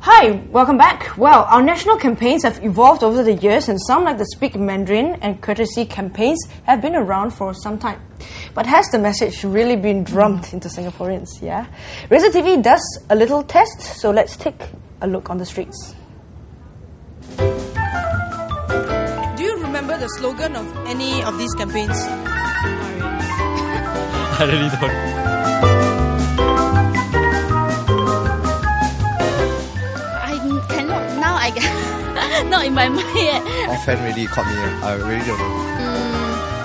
Hi, welcome back. Well, our national campaigns have evolved over the years, and some like the Speak Mandarin and Courtesy campaigns have been around for some time. But has the message really been drummed into Singaporeans? Yeah. RazorTV does a little test, so let's take a look on the streets. Do you remember the slogan of any of these campaigns? I really don't. Not in my mind yet. Offhand really caught me. I really don't know.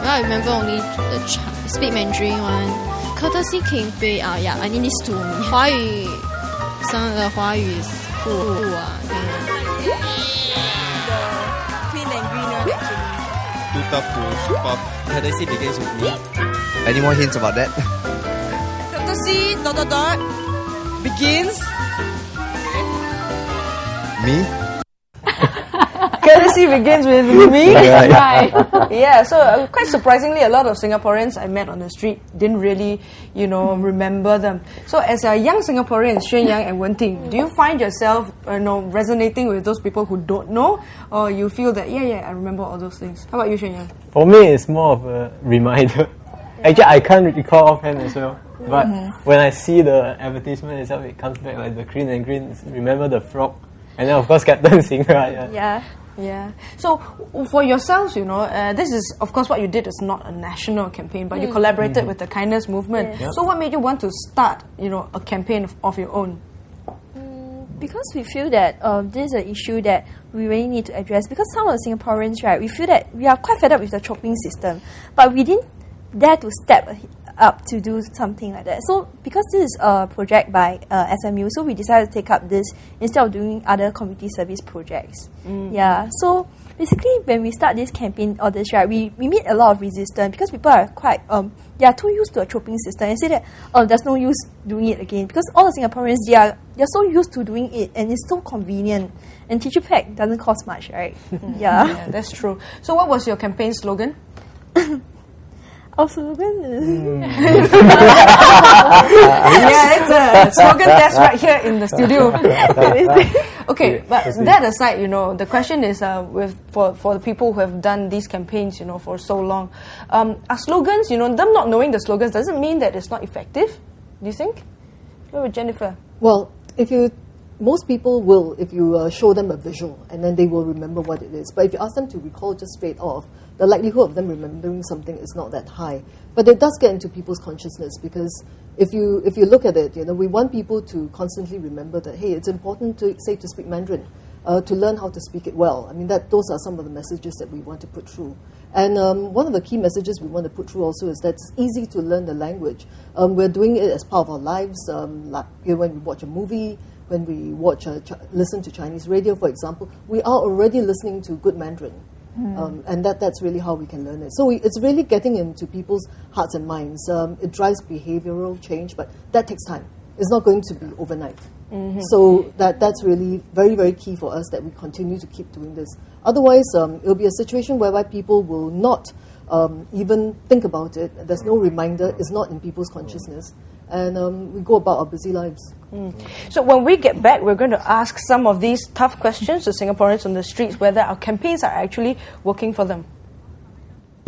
I remember only the Speak Mandarin one. Courtesy campaign, yeah, I need these two. 华语 some of the 华语 富 The clean and green one actually. Too tough to swoop up. Courtesy begins with me. Any more hints about that? Courtesy ... begins. Me? Courtesy begins with me. Right. Yeah, so quite surprisingly, a lot of Singaporeans I met on the street didn't really, remember them. So as a young Singaporeans, Xuan Yang and Wen Ting, do you find yourself, resonating with those people who don't know? Or you feel that, I remember all those things? How about you, Xuan Yang? For me, it's more of a reminder. Actually, I can't recall offhand as well. But when I see the advertisement itself, it comes back like the clean and green. Remember the frog? And then, of course, Captain Singa. Yeah. So for yourselves, this is, of course, what you did is not a national campaign, but you collaborated with the kindness movement. Yes. So what made you want to start, a campaign of your own? Because we feel that this is an issue that we really need to address. Because some of the Singaporeans, right, we feel that we are quite fed up with the chopping system, but we didn't dare to step up to do something like that. So because this is a project by SMU, so we decided to take up this instead of doing other community service projects. Yeah. So basically, when we start this campaign or this, right, we meet a lot of resistance because people are quite they are too used to a chopping system and say that there's no use doing it again because all the Singaporeans they're so used to doing it and it's so convenient and tissue pack doesn't cost much, right? Yeah, that's true. So what was your campaign slogan? Our slogan is... it's a slogan test right here in the studio. Okay, but that aside, the question is for the people who have done these campaigns, for so long, are slogans, them not knowing the slogans doesn't mean that it's not effective, do you think? Go with Jennifer. Well, most people will, if you show them a visual, and then they will remember what it is. But if you ask them to recall just straight off, the likelihood of them remembering something is not that high. But it does get into people's consciousness because if you look at it, we want people to constantly remember that, hey, it's important to speak Mandarin, to learn how to speak it well. I mean, those are some of the messages that we want to put through. And one of the key messages we want to put through also is that it's easy to learn the language. We're doing it as part of our lives, like when we watch a movie, when we listen to Chinese radio, for example, we are already listening to good Mandarin. And that's really how we can learn it. So it's really getting into people's hearts and minds. It drives behavioral change, but that takes time. It's not going to be overnight. So that's really very, very key for us that we continue to keep doing this. Otherwise, it'll be a situation whereby people will not even think about it. There's no reminder. It's not in people's consciousness. And we go about our busy lives. So when we get back, we're going to ask some of these tough questions to Singaporeans on the streets, whether our campaigns are actually working for them.